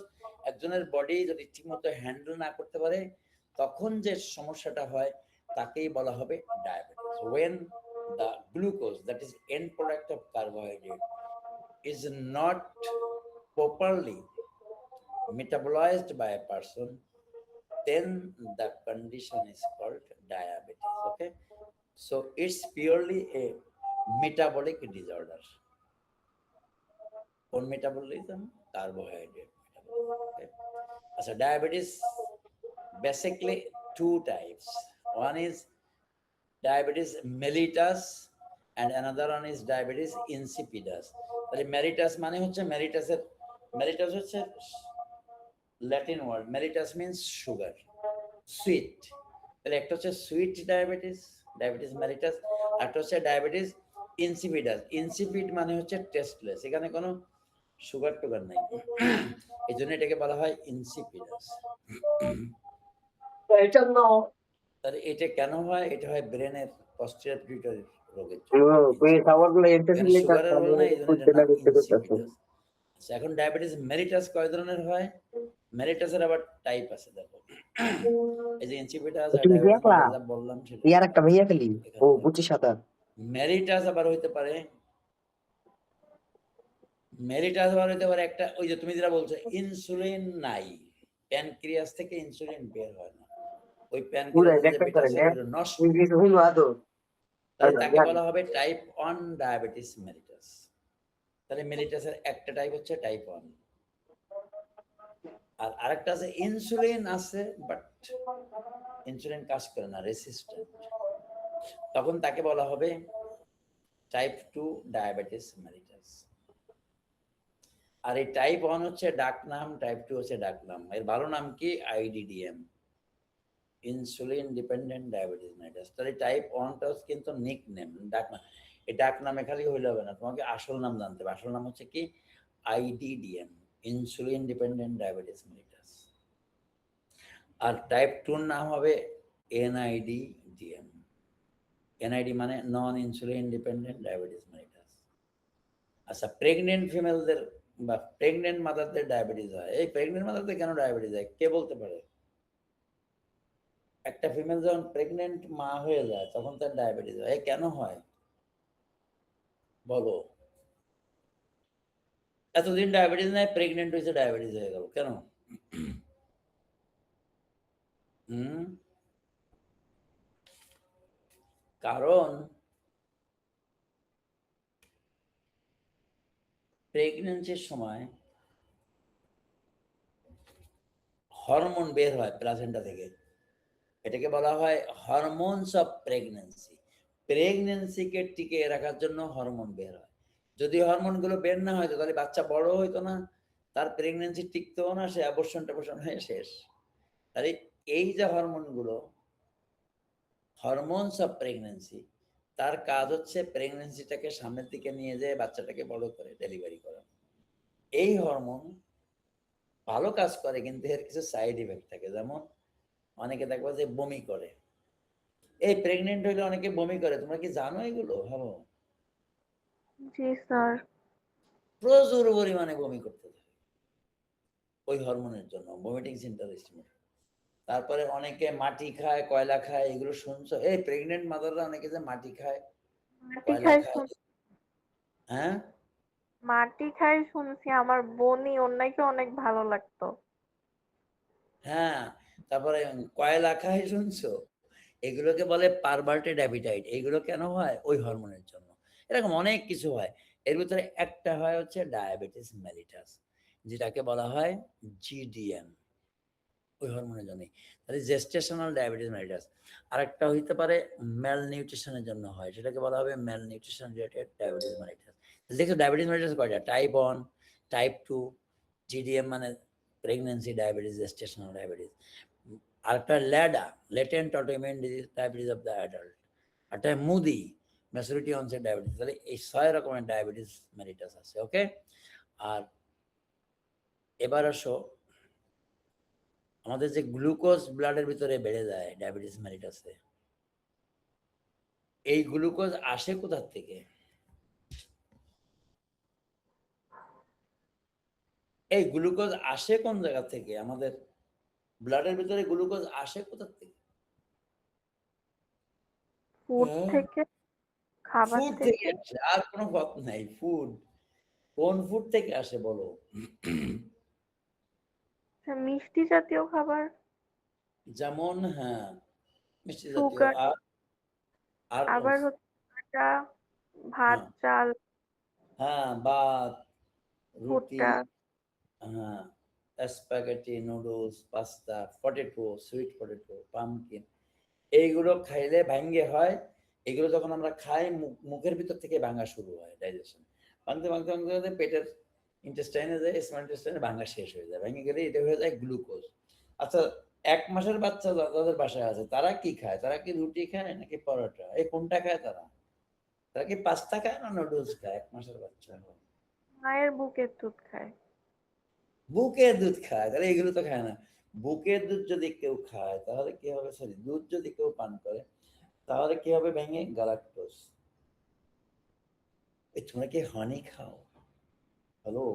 একজনের বডি যদি ঠিকমতো হ্যান্ডেল না করতে পারে তখন যে সমস্যাটা হয় তাকেই বলা হবে diabetes. when the glucose, that is end product of carbohydrate, is not properly metabolized by a person, then the condition is called diabetes. Okay, so it's purely a metabolic disorder. On metabolism, carbohydrate metabolism. Okay. So diabetes basically two types. One is diabetes mellitus and another one is diabetes insipidus. তাহলে mellitus মানে হচ্ছে mellitus হচ্ছে Latin word. mellitus means sugar, sweet. তাহলে একটা হচ্ছে sweet diabetes, diabetes mellitus, আর একটা হচ্ছে ডায়াবেটিস ইনসিপিডাস। ইনসিপিড মানে হচ্ছে টেস্টলেস, এখানে কোনো সুগার টুগার নাই, এই জন্য এটাকে বলা হয় ইনসিপিডাস। তাহলে এটা কেন হয়? এটা হয় ব্রেনের পস্টেরিয়র পিটুইটারি রোগের জন্য। সুগারের রোগ না, এই জন্য এটার নাম ইনসিপিডাস। আচ্ছা, এখন ডায়াবেটিস মেলিটাস কয় ধরনের হয়? মেলিটাসের আবার টাইপ আছে, দেখো। এই যে ইনসিপিডাস আর ডায়াবেটিস বললাম সেটা। ইয়ার একটা ভাইয়া খেলি ও বুঝি সাঁতার। মেলিটাস আবার হইতে পারে মেলিটাস আবার হতে পারে একটা, ওই যে তুমি যেটা বলছো ইনসুলিন নাই, প্যানক্রিয়াস থেকে ইনসুলিন বের হয় না, ওই প্যানক্রিয়াসে যে বেটা সেলগুলো নষ্ট, তাহলে তাকে বলা হবে টাইপ 1 ডায়াবেটিস মেলিটাস। তাহলে মেলিটাসের একটা টাইপ হচ্ছে টাইপ 1, আর আরেকটা আছে ইনসুলিন আছে বাট ইনসুলিন কাজ করে না, রেসিস্ট্যান্ট, তখন তাকে বলা হবে টাইপ 2 ডায়াবেটিস মেলিটাস। আর এই টাইপ 1 হচ্ছে ডাক নাম, টাইপ 2 হচ্ছে ডাক নাম। এর ভালো নাম কি? আইডিডিএম, ইনসুলিন ডিপেন্ডেন্ট ডায়াবেটিস মেলিটাস। তাহলে টাইপ 1টা কিন্তু নিক নেম, ডাক নাম। এই ডাক নামে খালি হইলে হবে না, তোমাকে আসল নাম জানতে হবে। আসল নাম হচ্ছে কি? আইডিডিএম, ইনসুলিন ডিপেন্ডেন্ট ডায়াবেটিস মেলিটাস। আর টাইপ 2 নাম হবে এনআইডিডিএম। এনআইডি মানে নন ইনসুলিন ডিপেন্ডেন্ট ডায়াবেটিস মেলিটাস। আচ্ছা, প্রেগনেন্ট ফিমেলদের বা প্রেগনেন্ট মাদারদের ডায়াবেটিস হয়। এই প্রেগনেন্ট মাদারদের কেন ডায়াবেটিস হয় কে বলতে পারে? একটা ফিমেল যখন প্রেগনেন্ট মা হয়ে যায় তখন তার ডায়াবেটিস হয়। কেন হয় বলো? এতদিন ডায়াবেটিস নাই, প্রেগনেন্ট হয়েছে ডায়াবেটিস হয়ে গেল কেন? কারণ প্রেগনেন্সির সময় হরমোন বের হয় প্লাসেন্টা থেকে, এটাকে বলা হয় হরমোনস অফ প্রেগনেন্সি। প্রেগনেন্সিকে টিকে রাখার জন্য হরমোন বের হয়। যদি হরমোনগুলো বের না হয়তো তাহলে বাচ্চা বড় হইতো না, তার প্রেগনেন্সি টিকতেও না, সে অ্যাবর্শন ট্যাবর্শন হয়ে শেষ। তাহলে এই যে হরমোনগুলো, হরমোনস অফ প্রেগনেন্সি, তার কাজ হচ্ছে প্রেগনেন্সিটাকে সামনের দিকে নিয়ে যেয়ে বাচ্চাটাকে বড় করে ডেলিভারি করা। এই হরমোন ভালো কাজ করে, কিন্তু এর কিছু সাইড ইফেক্ট থাকে। যেমন অনেকে দেখবো যে বমি করে, এই প্রেগনেন্ট হইলে অনেকে বমি করে, তোমরা কি জানো এগুলো? ভালো, জি স্যার। প্রচুর পরিমাণে বমি করতে থাকে ওই হরমোনের জন্য, ভমিটিং সিম্পটম। তারপরে অনেকে মাটি খায়, কয়লা খায়, এগুলো শুনছো? এই প্রেগনেন্ট মাদাররা অনেকে যে মাটি খায়, মাটি কয়লা খাই খায়। হ্যাঁ, মাটি খাই শুনছি, আমার বোনই, ওর নাকি অনেক ভালো লাগতো। হ্যাঁ, তারপরে কয়লা খায় শুনছো? এগুলোকে বলে পারভার্টেড অ্যাপিটাইট। এগুলো কেন হয়? ওই হরমোনের জন্য। এরকম অনেক কিছু হয়। এর ভিতরে একটা হয় হচ্ছে ডায়াবেটিস মেলিটাস, যেটাকে বলা হয় জিডিএম, ওই হরমোনের জন্য। তাহলে জেস্টেশনাল ডায়াবেটিস মেলিটাস। আরেকটা হইতে পারে ম্যাল নিউট্রিশনের জন্য হয়, সেটাকে বলা হবে malnutrition related diabetes mellitus. দেখো ডায়াবেটিস মেলিটাস কয়টা? টাইপ 1, টাইপ 2, জিডিএম মানে প্রেগন্যান্সি ডায়াবেটিস, জেস্টেশনাল ডায়াবেটিস। আরেকটা LADA, latent autoimmune disease diabetes of the adult. একটা মুদি, ম্যাচুরিটি অনসেট ডায়াবেটিস। তাহলে এই 6 রকমের ডায়াবেটিস মেলিটাস আছে। ওকে, আর এবার আসো, আমাদের যে গ্লুকোজ ব্লাডের ভিতরে বেড়ে যায় ডায়াবেটিস মেলিটাসে, এই গ্লুকোজ আসে কোথা থেকে? এই গ্লুকোজ আসে কোন জায়গা থেকে? আমাদের ব্লাডের ভিতরে গ্লুকোজ আসে কোথা থেকে? ফুড থেকে, খাবার ফুড থেকে থেকে। আসে, আর কোনো পথ নাই। ফুড, কোন ফুড থেকে আসে বলো? মিষ্টি জাতীয় খাবার, যেমন, হ্যাঁ, মিষ্টি জাতীয়। সুগার, আর আর আবার হচ্ছে আটা, ভাত, হ্যাঁ, চাল, হ্যাঁ, ভাত, রুটি, ভুট্টা। হ্যাঁ, spaghetti, noodles, pasta, potato, sweet potato, pumpkin, এইগুলো খাইলে ভাঙ্গে হয়। এগুলো যখন আমরা খাই, মুখের ভিতর থেকে ভাঙা শুরু হয়, ডাইজেশন ভাঙতে ভাঙতে ভাঙতে ভাঙতে পেটের ইন্টেস্টাইনে যায়, স্মল ইন্টেস্টাইনে ভাঙা শেষ হয়ে যায়। ভেঙে গেলে এটা হয়ে যায় গ্লুকোজ। আচ্ছা, 1 মাসের বাচ্চা যাদের বাসায় আছে তারা কি খায়? তারা কি রুটি খায় নাকি পরোটা? এই কোনটা খায় তারা? তারা কি পাস্তা খায় না নুডলস খায়? 1 মাসের বাচ্চা মায়ের বুকের দুধ খায়। বুকের দুধ খায়, তাহলে এগুলো তো খায় না। বুকের দুধ যদি কেউ খায় তাহলে কি হবে? সরি, দুধ যদি কেউ পান করে তাহলে কি হবে? ভেঙে গ্যালাক্টোজ। এই তোমরা কি হানি খাও? হ্যালো,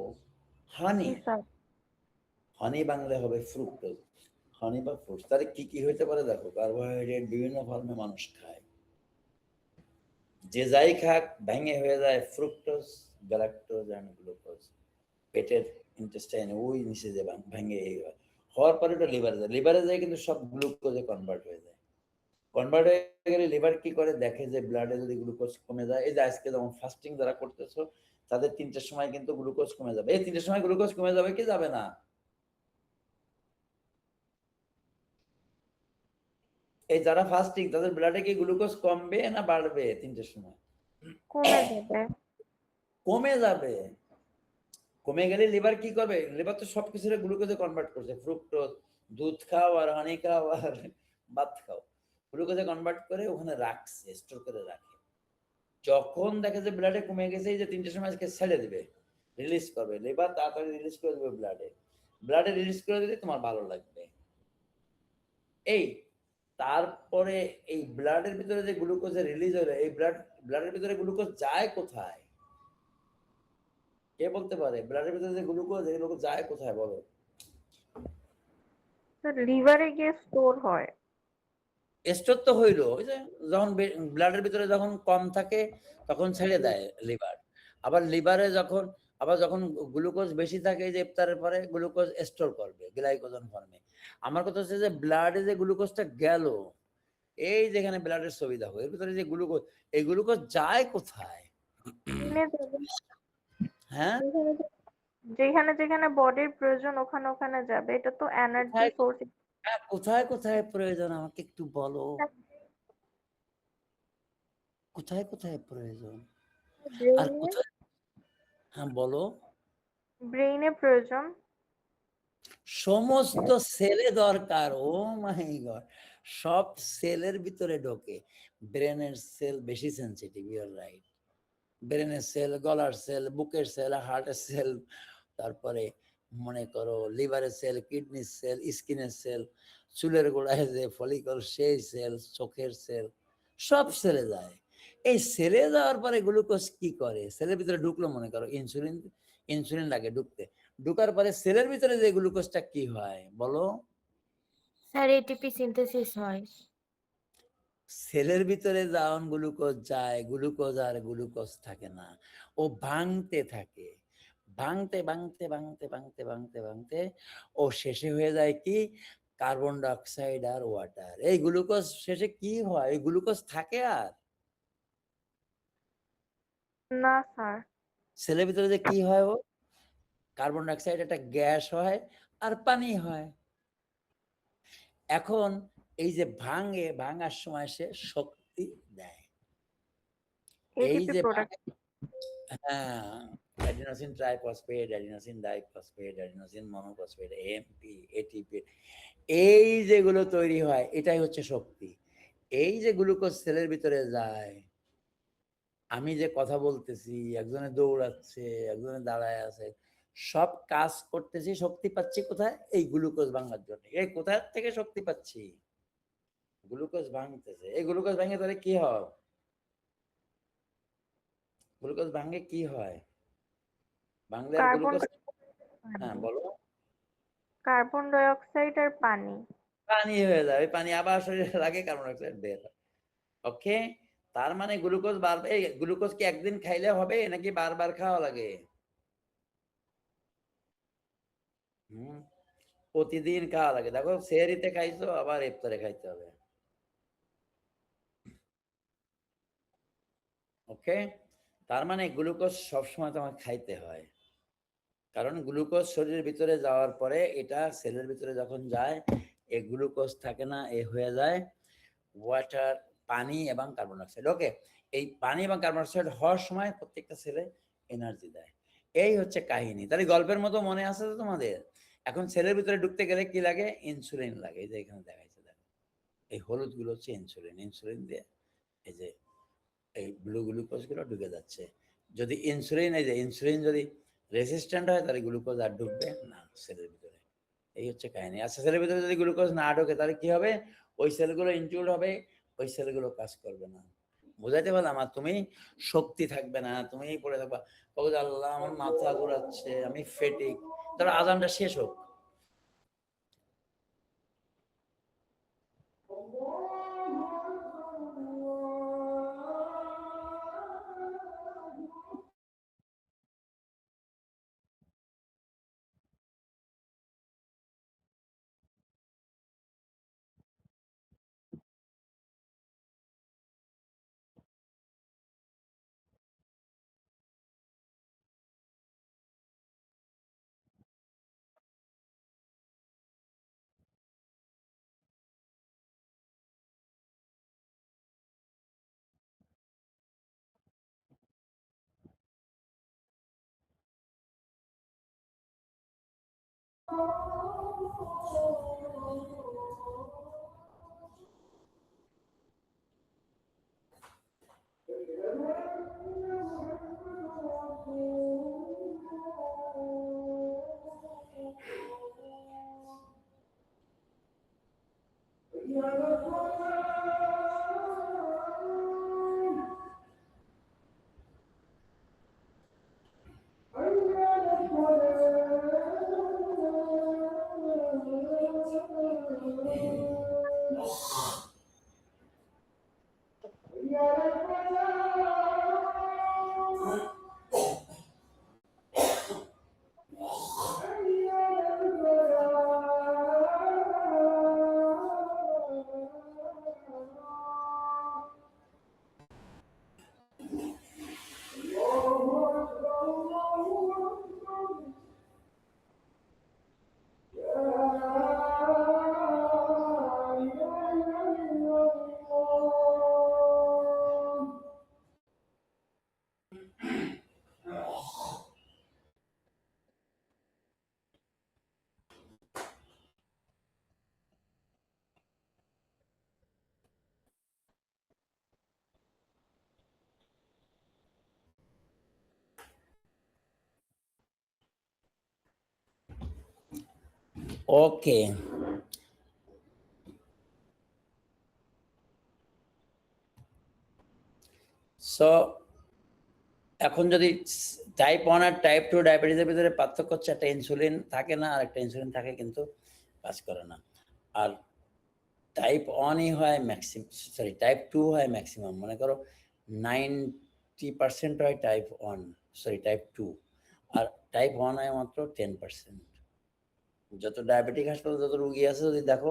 হানি, জি স্যার। হানি বাংলা হবে ফ্রুক্টোজ। হানি বা ফ্রুটস, তাহলে কি কি হইতে পারে দেখো? কার্বোহাইড্রেট বিভিন্ন ফর্মে মানুষ খায়, যে যাই খাক ভেঙে হয়ে যায় ফ্রুক্টোজ, গ্যালাক্টোজ এন্ড গ্লুকোজ। পেটের ইন্টেস্টাইনে ওই নিচে যে ভেঙে এই হওয়ার পরে ওটা লিভারে যায়, লিভারে যায় কিন্তু সব গ্লুকোজে কনভার্ট হয়ে যায়। কনভার্ট হয়ে গেলে লিভার কি করে, দেখে যে ব্লাডে যদি গ্লুকোজ কমে যায়, এই যে আজকে যেমন ফাস্টিং যারা করতেছো তাদের 3টার সময় কিন্তু গ্লুকোজ কমে যাবে। এই 3টার সময় গ্লুকোজ কমে যাবে কি যাবে না? এই যারা ফাস্টিং তাদের ব্লাডে কি গ্লুকোজ কমবে না বাড়বে 3টার সময়? কমে যাবে। কমে যাবে। কমে গেলে লিভার কি করবে? লিভার তো সবকিছু গ্লুকোজে কনভার্ট করছে, ফ্রুক্টোজ, দুধ খাও আর হানি খাও আর ভাত খাও, গ্লুকোজে কনভার্ট করে ওখানে রাখছে, স্টোর করে রাখে। যখন দেখে যে ব্লাডে কমে গেছে, এই যে 3টার সময় আজকে ছেড়ে দিবে, রিলিজ করবে লিভার, তাড়াতাড়ি রিলিজ করে দেবে ব্লাডে রিলিজ করে দিলে তোমার ভালো লাগবে। এই তারপরে এই ব্লাডের ভিতরে যে গ্লুকোজে রিলিজ হলো, এই ব্লাডের ভিতরে গ্লুকোজ যায় কোথায়? কে বলতে পারে? ব্লাডের ভিতরে যে গ্লুকোজ, এই গ্লুকোজ যায় কোথায় বলো? লিভারে গিয়ে স্টোর হয়। স্টোর তো হইলো, ওই যে যখন ব্লাডের ভিতরে যখন কম থাকে তখন ছেড়ে দেয় লিভার। আবার লিভারে যখন গ্লুকোজ বেশি থাকে, যে ইফতারের পরে গ্লুকোজ স্টোর করবে গ্লাইকোজেন ফর্মে। আমার কথা হচ্ছে যে ব্লাডে যে গ্লুকোজটা গেল, এই যেখানে ব্লাডের ছবি দেখো, এর ভিতরে যে গ্লুকোজ, এই গ্লুকোজ যায় কোথায়? কিনে যাবে। হ্যাঁ, যেখানে যেখানে বডির প্রয়োজন ওখানে ওখানে যাবে। এটা তো এনার্জি সোর্স। কোথায় কোথায় প্রয়োজন আমাকে একটু বলো, কোথায় কোথায় প্রয়োজন? আর কোথায়? হ্যাঁ বলো। ব্রেইনে প্রয়োজন। সমস্ত সেলে দরকার। ও মাই গড, সব সেলের ভিতরে ঢোকে। ব্রেনের সেল বেশি সেন্সিটিভ, ইউর রাইট। ব্রেনের সেল, গলার সেল, বুকের সেল, হার্টের সেল, তারপরে মনে করো লিভারের সেল, কিডনির সেল, স্কিনের সেল, চুলের গোড়ায় যে ফলিকল সেই সেল, চোখের সেল, সব সেলে যায়। এই সেলে যাওয়ার পরে গ্লুকোজ কি করে? সেলের ভিতরে ঢুকলো, মনে করো ইনসুলিন লাগে ঢুকতে, ঢুকার পরে সেলের ভিতরে যে গ্লুকোজটা কি হয় বলো? স্যার এটিপি সিনথেসিস হয়। সেলের ভিতরে যখন গ্লুকোজ যায়, গ্লুকোজ আর গ্লুকোজ থাকে না, ও ভাঙতে থাকে, ভাঙতে ভাঙতে ভাঙতে ভাঙতে ভাঙতে ভাঙতে ও শেষে হয়ে যায় কি, কার্বন ডাইঅক্সাইড আর ওয়াটার। এই গ্লুকোজ শেষে কি হয়? এই গ্লুকোজ থাকে আর না স্যার। সেলের ভিতরে যে কি হয়, ও কার্বন ডাইঅক্সাইড একটা গ্যাস হয় আর পানি হয়। এখন এই যে ভাঙার সময় সে শক্তি দেয়। এই এটিপি যে প্রোডাক্ট। হ্যাঁ, adenosine triphosphate, adenosine diphosphate, adenosine monophosphate, AMP, ATP, এই যেগুলো তৈরি হয় এটাই হচ্ছে শক্তি। এই যে গ্লুকোজ সেলের ভিতরে যায়, আমি যে কথা বলতেছি, একজনে দৌড়াচ্ছে, একজনে দাঁড়ায় আছে, সব কাজ করতেছি, শক্তি পাচ্ছি কোথায়? এই গ্লুকোজ ভাঙার জন্য। এই কোথায় থেকে শক্তি পাচ্ছি? গ্লুকোজ ভাঙতেছে। এই গ্লুকোজ ভাঙে তাহলে কি হয়? গ্লুকোজ ভাঙে কি হয়? ভাঙলে আর কার্বন গ্লুকোজ, হ্যাঁ বলো। কার্বন ডাইঅক্সাইড আর পানি। পানি হয়ে যায়, ওই পানি আবার শরীরে লাগে, কার্বন ডাইঅক্সাইড বের হয়। ওকে, তার মানে গ্লুকোজ বারবার, এই গ্লুকোজ কি একদিন খাইলে হবে নাকি বারবার খাওয়া লাগে? প্রতিদিন খাওয়া লাগে। দেখো সেহরিতে খাইছো, আবার ইফতারে খাইতে হবে। ওকে, তার মানে গ্লুকোজ সবসময় তোমার খাইতে হয়, কারণ গ্লুকোজ শরীরের ভিতরে যাওয়ার পরে এটা সেলের ভিতরে যখন যায়, এই গ্লুকোজ থাকে না, এ হয়ে যায় ওয়াটার, পানি এবং কার্বন ডাইঅক্সাইড। ওকে, এই পানি এবং কার্বন ডাইঅক্সাইড হওয়ার সময় প্রত্যেকটা সেলে এনার্জি দেয়। এই হচ্ছে কাহিনী। তাহলে গল্পের মতো মনে আছে তো তোমাদের? এখন সেলের ভিতরে ঢুকতে গেলে কি লাগে? ইনসুলিন লাগে। এই যে এখানে দেখাইছে, দেখো এই হলুদ গুলো হচ্ছে ইনসুলিন। ইনসুলিন দিয়ে এই যে এই ব্লু গ্লুকোজ গুলো ঢুকে যাচ্ছে। যদি ইনসুলিন, এই যে ইনসুলিন যদি রেসিস্ট্যান্ট হয়, তাহলে গ্লুকোজ আর ঢুকবে না সেলের ভিতরে। এই হচ্ছে কাহিনী। আচ্ছা, সেলের ভিতরে যদি গ্লুকোজ না ঢোকে তাহলে কি হবে? ওই সেলগুলো ইনজুর্ড হবে, ওই সেলগুলো কাজ করবে না। বুঝাইতে পারলাম? আর তুমি শক্তি থাকবে না, তুমি পড়ে থাকবা, বলবে আল্লাহ আমার মাথা ঘোরাচ্ছে, আমি ফেটিক। ধরো আজানটা শেষ হোক, ওকে, সো এখন যদি টাইপ 1 আর টাইপ 2 ডায়াবেটিসের ভিতরে পার্থক্য হচ্ছে একটা ইনসুলিন থাকে না আর একটা ইনসুলিন থাকে কিন্তু কাজ করে না। আর টাইপ 1ই হয় ম্যাক্সিমাম, সরি টাইপ 2 হয় ম্যাক্সিমাম। মনে করো 90% হয় টাইপ 1, সরি টাইপ 2, আর টাইপ 1 হয় মাত্র 10%। যত ডায়াবেটিক হাসপাতালে যত রোগী আছে যদি দেখো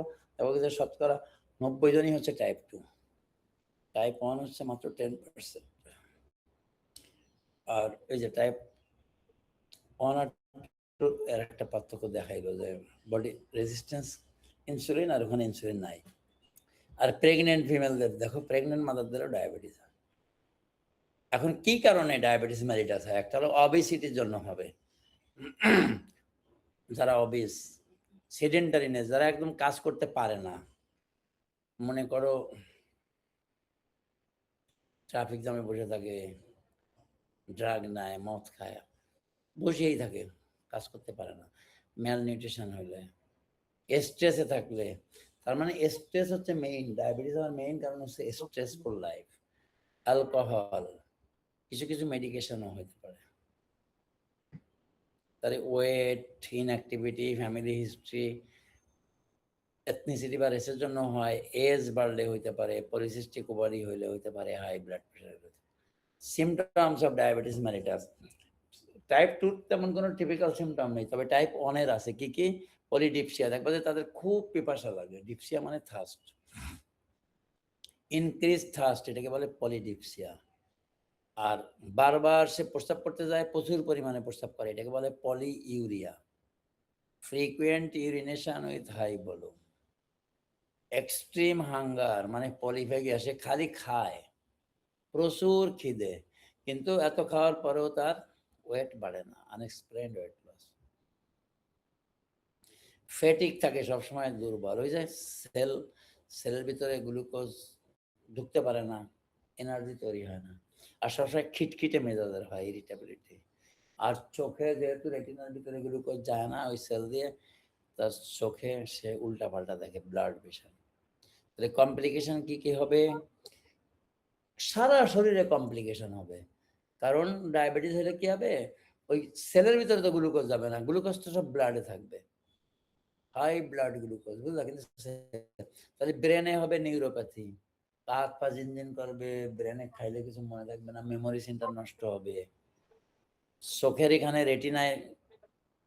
যে শতকরা 90 জনই হচ্ছে টাইপ 2, টাইপ 1 হচ্ছে মাত্র 10%। আর এই যে টাইপ 1 আর 2 এর একটা পার্থক্য দেখাইলো যে বডি রেজিস্ট্যান্স ইনসুলিন আর ওখানে ইনসুলিন নাই। আর প্রেগনেন্ট ফিমেলদের দেখো, প্রেগনেন্ট মাদারদেরও ডায়াবেটিস হয়। এখন কি কারণে ডায়াবেটিস মেলিটাস হয়? একটা হলো অবেসিটির জন্য হবে, যারা অবিস, সেডেন্টারিনেস, যারা একদম কাজ করতে পারে না, মনে করো ট্রাফিক জ্যামে বসে থাকে, ড্রাগ নেয়, মদ খায়, বসেই থাকে, কাজ করতে পারে না। ম্যাল নিউট্রিশন হলে, স্ট্রেসে থাকলে, তার মানে স্ট্রেস হচ্ছে মেইন, ডায়াবেটিস হওয়ার মেইন কারণ হচ্ছে স্ট্রেসফুল লাইফ। অ্যালকোহল, কিছু কিছু মেডিকেশনও হতে পারে। তাহলে weight, inactivity, family history, ethnicity বা রেসের জন্য হয়, এজ বাড়লে হইতে পারে, পলিসিস্টিক ওভারি হইলে হইতে পারে, high blood pressure. Symptoms of diabetes mellitus. Type 2 তেমন কোনো টিপিক্যাল সিমটম নেই, তবে টাইপ 1 এর আছে। কি কি? পলিডিপসিয়া, দেখবা যে তাদের খুব পিপাসা লাগে। ডিপসিয়া মানে থার্স্ট, ইনক্রিজ থার্স্ট, এটাকে বলে পলিডিপসিয়া। আর বারবার সে প্রস্রাব করতে যায়, প্রচুর পরিমাণে প্রস্রাব করে, এটাকে বলে polyuria. Frequent urination with high volume. Extreme hunger মানে পলিফ্যাগিয়া, সে খালি খায়, প্রচুর খিদে, কিন্তু এত খাওয়ার পরেও তার ওয়েট বাড়ে না, আনএক্সপ্লেইনড ওয়েট লস। ফ্যাটিক থাকে, সবসময় দুর্বল, ওই যে সেলের ভিতরে গ্লুকোজ ঢুকতে পারে না, এনার্জি তৈরি হয় না, আর সবসময় খিটখিটে মেজাজের হয়, ইরিটেবিলিটি। আর চোখে যেহেতু রেটিনার ভিতরে গ্লুকোজ যায় না ওই সেল দিয়ে, তার চোখে সে উল্টা পাল্টা দেখে, ব্লাড ভিশন। তাহলে কমপ্লিকেশন কি কি হবে? সারা শরীরে কমপ্লিকেশন হবে, কারণ ডায়াবেটিস হলে কি হবে, ওই সেলের ভিতরে তো গ্লুকোজ যাবে না, গ্লুকোজ তো সব ব্লাডে থাকবে, হাই ব্লাড গ্লুকোজ, বুঝলা? কিন্তু তাহলে ব্রেনে হবে নিউরোপ্যাথি, হাত পা ঝিনঝিন করবে, ব্রেনে খাইলে কিছু মনে থাকবে না, মেমোরি সেন্টার নষ্ট হবে। চোখের এখানে রেটিনায়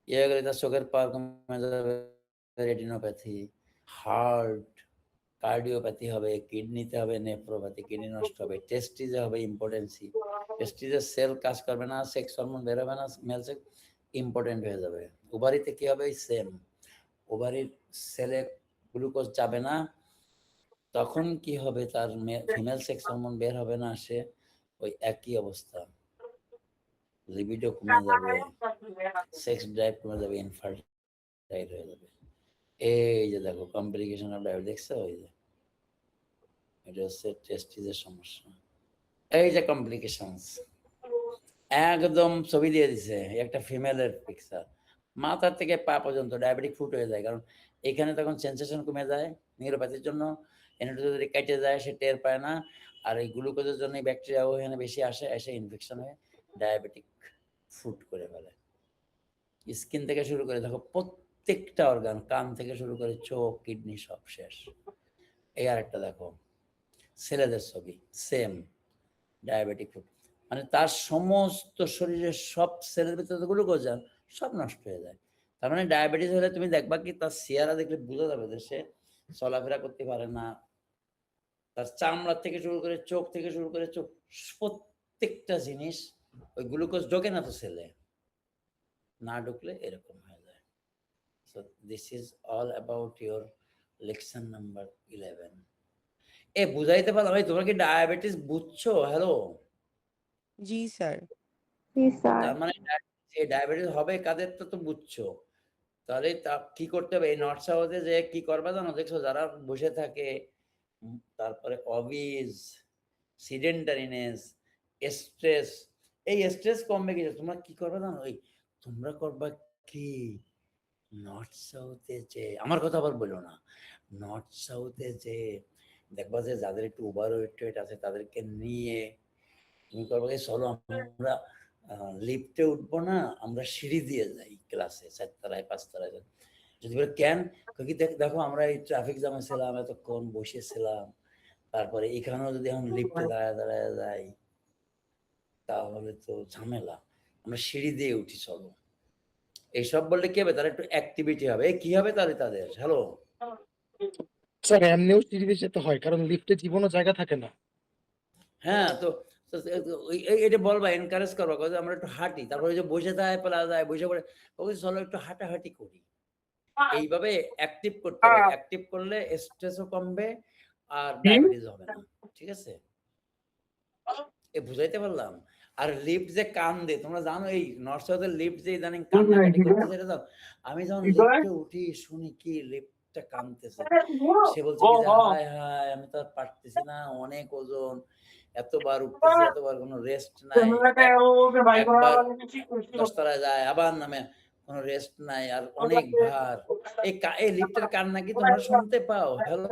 ইয়ে গেলে তার চোখের পাওয়ার কমে যাবে, রেটিনোপ্যাথি। হার্ট, কার্ডিওপ্যাথি হবে, কিডনিতে হবে নেফ্রোপ্যাথি, কিডনি নষ্ট হবে, টেস্টিসে হবে ইম্পোর্টেন্সি, টেস্টিসের সেল কাজ করবে না, সেক্স হরমোন বের হবে না, মেল সেক্স ইম্পর্টেন্ট হয়ে যাবে। ওভারিতে কি হবে? সেম, ওভারির সেলে গ্লুকোজ যাবে না, তখন কি হবে, তার ফিমেল সেক্স হরমোন বের হবে না, সে ওই একই অবস্থা, লিবিডো কমে যাবে, সেক্স ড্রাইভ কমে যাবে, ইনফার্টিলিটি রাইট হয়ে যাবে। এই যে দেখো কমপ্লিকেশন অফ ডায়াবেটিস দেখছো, ওই যে এটা হচ্ছে টেস্টিসের সমস্যা। এই যে কমপ্লিকেশনস একদম ছবি দিয়ে দিছে, একটা ফিমেলের পিকচার, মাথা থেকে পা পর্যন্ত ডায়াবেটিক ফুট হয়ে যায়, কারণ এখানে তখন সেন্সেশন কমে যায় নিউরোপ্যাথির জন্য, এনার্জি যদি কেটে যায় সে টের পায় না, আর এই গ্লুকোজের জন্য ব্যাকটেরিয়াও এখানে বেশি আসে, এসে ইনফেকশন হয়ে ডায়াবেটিক ফুট করে ফেলে। স্কিন থেকে শুরু করে দেখো প্রত্যেকটা অর্গান, কান থেকে শুরু করে চোখ, কিডনি সব শেষ। এই আরেকটা দেখো ছেলেদের ছবি, সেম ডায়াবেটিক ফুট, মানে তার সমস্ত শরীরের সব সেলের ভিতরে গ্লুকোজ যান সব নষ্ট হয়ে যায়। তার মানে ডায়াবেটিস হলে তুমি দেখবা কি তার চেহারা দেখলে বোঝা যাবে যে সে চলাফেরা করতে পারে না, তার চামড়া থেকে শুরু করে চোখ থেকে শুরু করে চোখ প্রত্যেকটা জিনিস, ওই গ্লুকোজ ঢোকে না তো সেলে, না ঢুকলে এরকম হয়ে যায়। So this is all about your lecture number 11। এ বুঝাইতে পারলাম? ভাই তোমরা কি ডায়াবেটিস বুঝছো? হ্যালো, জি স্যার। জি স্যার। তার মানে যে ডায়াবেটিস হবে কাদের তো বুঝছো, তাহলে তা কি করতে হবে? এই নর্থ সাউথে যে কি করবা জানো? দেখছো যারা বসে থাকে, তারপরে অবিজ, সিডেন্টারিনেস, স্ট্রেস, এই স্ট্রেস কমবে কি তোমরা কি করবা জানো? এই তোমরা করবা কি, নর্থ সাউথে যে, আমার কথা আবার বলো না, নর্থ সাউথে যে দেখবা যে যাদের একটু ওভার ওয়েট আছে তাদেরকে নিয়ে তুমি করবা কি, চলো আমরা লিফটে উঠবো না, আমরা সিঁড়ি দিয়ে যাই ক্লাসে, 4 তলায় 5 তলায়। যদি বলে কেন, কি দেখো আমরা এই ট্রাফিক জ্যামে ছিলাম, এতক্ষণ বসেছিলাম, তারপরে এখানেও যদি এখন লিফটে দাঁড়ায় দাঁড়ায় যাই তাহলে তো ঝামেলা, আমরা সিঁড়ি দিয়ে উঠি চলো। এইসব বললে কি হবে, তার একটু অ্যাক্টিভিটি হবে। কি হবে তাহলে তাদের? হ্যালো, স্যার এমনিও সিঁড়িতে যেতে হয় কারণ লিফটে জীবনও জায়গা থাকে না। হ্যাঁ তো এটা বলবা, এনকারেজ করবা, যে আমরা একটু হাঁটি, তারপরে যে বসে থাকে পালা যায়, বসে পড়ে ওকে চলো একটু হাঁটাহাঁটি করি। এইভাবে অ্যাক্টিভ করতে হবে, অ্যাক্টিভ করলে স্ট্রেসও কমবে আর ডায়াবেটিস হবে না। ঠিক আছে, এ বুঝাইতে পারলাম? আর লিফট যে কান্দে, তোমরা জানো এই নর্থ সাউথের লিফট যে ইদানিং কান্নাকাটি করতেছে, এটা দাও। আমি যখন লিফটে উঠি শুনি কি লিফটটা কাঁদতেছে, সে বলছে কি যে হায় হায় আমি তো আর পারতেছি না, অনেক ওজন, এতবার উঠতেছি, এতবার কোনো রেস্ট নাই, একবার 10 তলায় যায় আবার নামে, কোনো রেস্ট নাই, আর অনেক ভার। এই লিফটের কান্না কি তোমরা শুনতে পাও? হ্যালো,